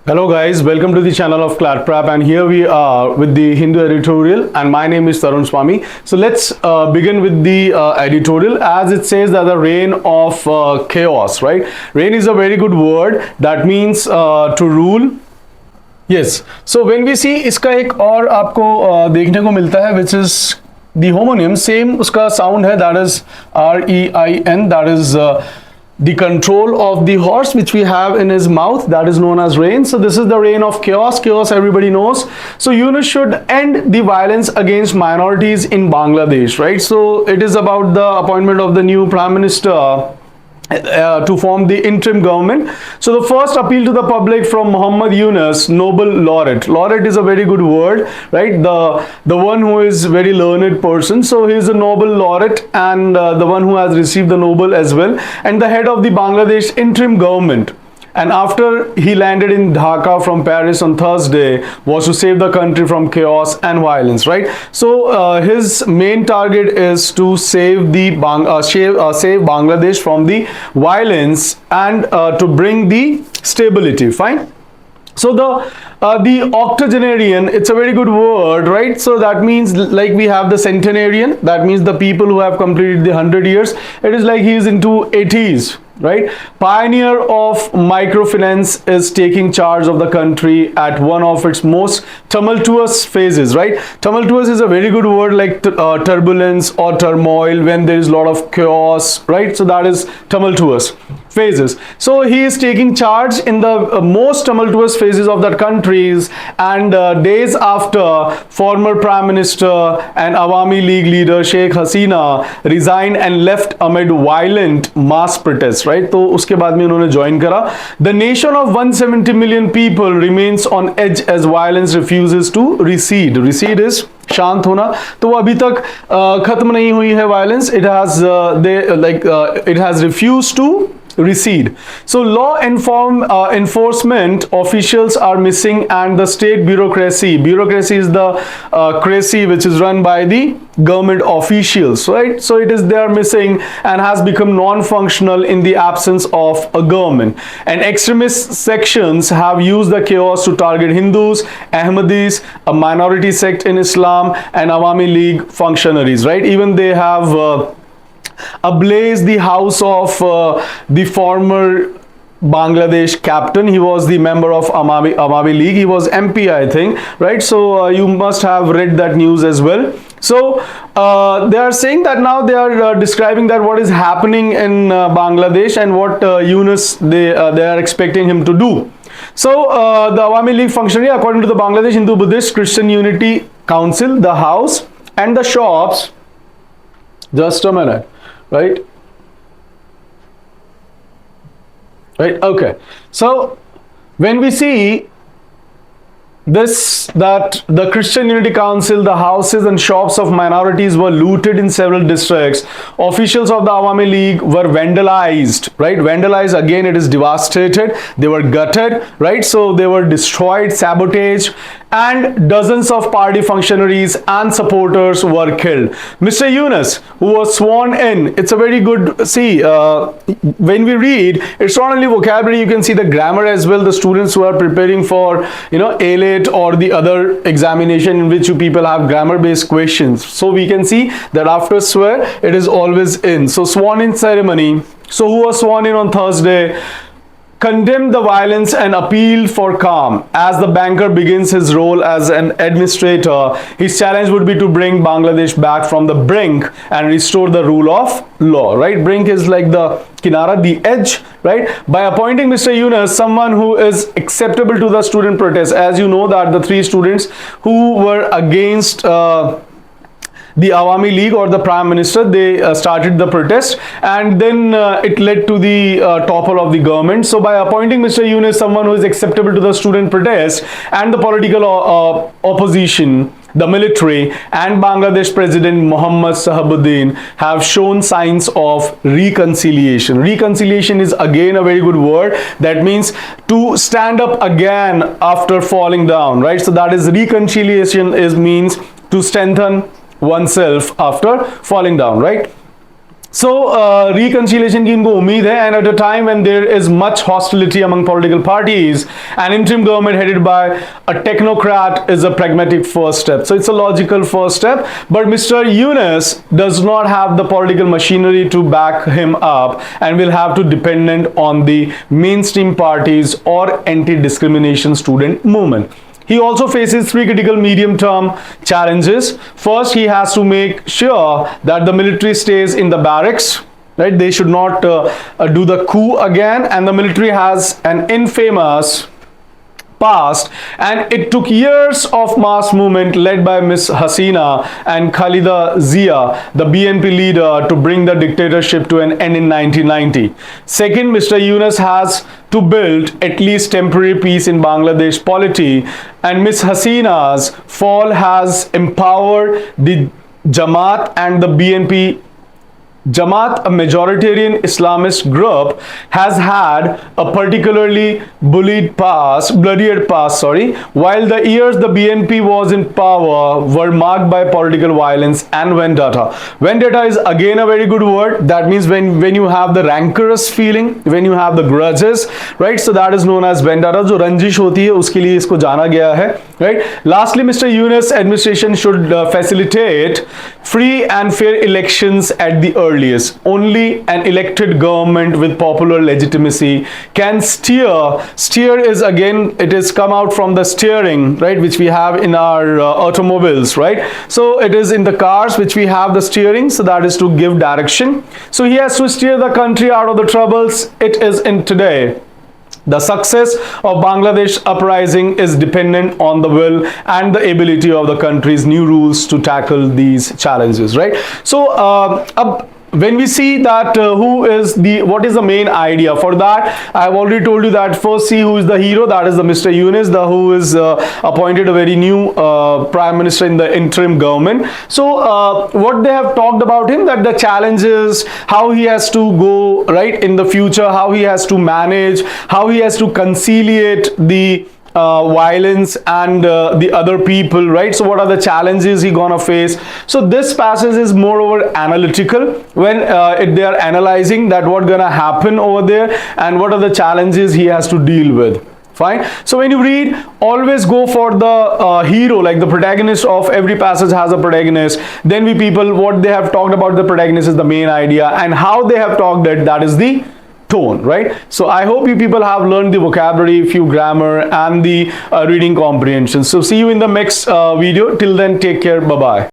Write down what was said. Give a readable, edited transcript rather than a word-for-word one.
Hello guys, welcome to the channel of Clat Prep, and here we are with the Hindu editorial, and my name is Tarun Swami. So let's begin with the editorial. As it says that the reign of chaos, right? Reign is a very good word that means to rule. Yes, so when we see इसका एक और आपको देखने को मिलता है which is the homonym, same उसका sound है, that is R-E-I-N, that is the control of the horse which we have in his mouth, that is known as reign. So this is the reign of chaos. Chaos everybody knows. So Yunus should end the violence against minorities in Bangladesh, right? So it is about the appointment of the new prime minister to form the interim government. So the first appeal to the public from Muhammad Yunus, Nobel laureate. Laureate is a very good word, right? The one who is very learned person. So he is a Nobel laureate and the one who has received the Nobel as well, and the head of the Bangladesh interim government. And after he landed in Dhaka from Paris on Thursday, was to save the country from chaos and violence, right? So his main target is to save the save Bangladesh from the violence and to bring the stability. Fine. So the octogenarian, it's a very good word, right? So that means like we have the centenarian, that means the people who have completed the 100 years. It is like he is into 80s, right? Pioneer of microfinance is taking charge of the country at one of its most tumultuous phases, right? Tumultuous is a very good word, like turbulence or turmoil, when there is a lot of chaos, right? So that is tumultuous phases. So he is taking charge in the most tumultuous phases of that countries, and days after former prime minister and Awami League leader Sheikh Hasina resigned and left amid violent mass protests, right? तो उसके बाद में उन्होंने join करा. The nation of 170 million people remains on edge as violence refuses to recede. Recede is शांत होना. तो वो अभी तक खत्म नहीं हुई है violence. It has it has refused to recede. So law enforcement officials are missing, and the state bureaucracy is the crazy which is run by the government officials, right? So it is, they are missing and has become non-functional in the absence of a government. And extremist sections have used the chaos to target Hindus, Ahmadis, a minority sect in Islam, and Awami League functionaries, right? Even they have ablaze the house of the former Bangladesh captain. He was the member of Awami League. He was MP, I think, right? So you must have read that news as well. So they are saying that now they are describing that what is happening in Bangladesh and what Yunus they are expecting him to do. So the Awami League functionary, according to the Bangladesh Hindu Buddhist Christian Unity Council, the house and the shops, just a minute, right, okay. So when we see this, that the Christian Unity Council, the houses and shops of minorities were looted in several districts. Officials of the Awami League were vandalized, right? Vandalized, again, it is devastated. They were gutted, right? So they were destroyed, sabotaged, and dozens of party functionaries and supporters were killed. Mr. Yunus, who was sworn in, it's a very good, see, when we read, it's not only vocabulary, you can see the grammar as well. The students who are preparing for, AILET or the other examination in which you people have grammar based questions, so we can see that after swear it is always in. So sworn in ceremony. So who was sworn in on Thursday condemned the violence and appealed for calm. As the banker begins his role as an administrator, his challenge would be to bring Bangladesh back from the brink and restore the rule of law, right? Brink is like the kinara, the edge, right? By appointing Mr. Yunus, someone who is acceptable to the student protest. As you know that the three students who were against the Awami League or the Prime Minister, they started the protest, and then it led to the topple of the government. So by appointing Mr. Yunus, someone who is acceptable to the student protest and the political opposition, the military and Bangladesh President Muhammad Sahabuddin have shown signs of reconciliation. Reconciliation is again a very good word. That means to stand up again after falling down, right? So that is reconciliation, is means to strengthen oneself after falling down, right? So reconciliation की इनको उम्मीद है, and at a time when there is much hostility among political parties, an interim government headed by a technocrat is a pragmatic first step. So it's a logical first step, but Mr. Yunus does not have the political machinery to back him up and will have to dependent on the mainstream parties or anti-discrimination student movement. He also faces three critical medium-term challenges. First, he has to make sure that the military stays in the barracks, right? They should not do the coup again, and the military has an infamous past, and it took years of mass movement led by Miss Hasina and Khalida Zia, the BNP leader, to bring the dictatorship to an end in 1990. Second, Mr. Yunus has to build at least temporary peace in Bangladesh polity, and Miss Hasina's fall has empowered the Jamaat and the BNP. Jamaat, a majoritarian Islamist group, has had a particularly bloodied past, while the years the BNP was in power were marked by political violence and vendetta. Vendetta is again a very good word. That means when you have the rancorous feeling, when you have the grudges, right? So that is known as vendetta. जो रंजिश होती है उसके लिए इसको जाना गया है, right? Lastly, Mr. Yunus administration should facilitate free and fair elections at the earliest. Only an elected government with popular legitimacy can steer is again, it is come out from the steering, right, which we have in our automobiles, right? So it is in the cars which we have the steering, so that is to give direction. So he has to steer the country out of the troubles it is in today. The success of Bangladesh uprising is dependent on the will and the ability of the country's new rules to tackle these challenges, right? So when we see that what is the main idea for that, I have already told you that first see who is the hero, that is the Mr. Yunus, who is appointed a very new prime minister in the interim government. So what they have talked about him, that the challenges, how he has to go right in the future, how he has to manage, how he has to conciliate the violence and the other people, right? So what are the challenges he gonna face? So this passage is moreover analytical when they are analyzing that what gonna happen over there and what are the challenges he has to deal with. Fine. So when you read, always go for the hero, like the protagonist of every passage has a protagonist. Then what they have talked about the protagonist is the main idea, and how they have talked it, that is the tone, right? So I hope you people have learned the vocabulary, few grammar and the reading comprehension. So see you in the next video. Till then, take care. Bye bye.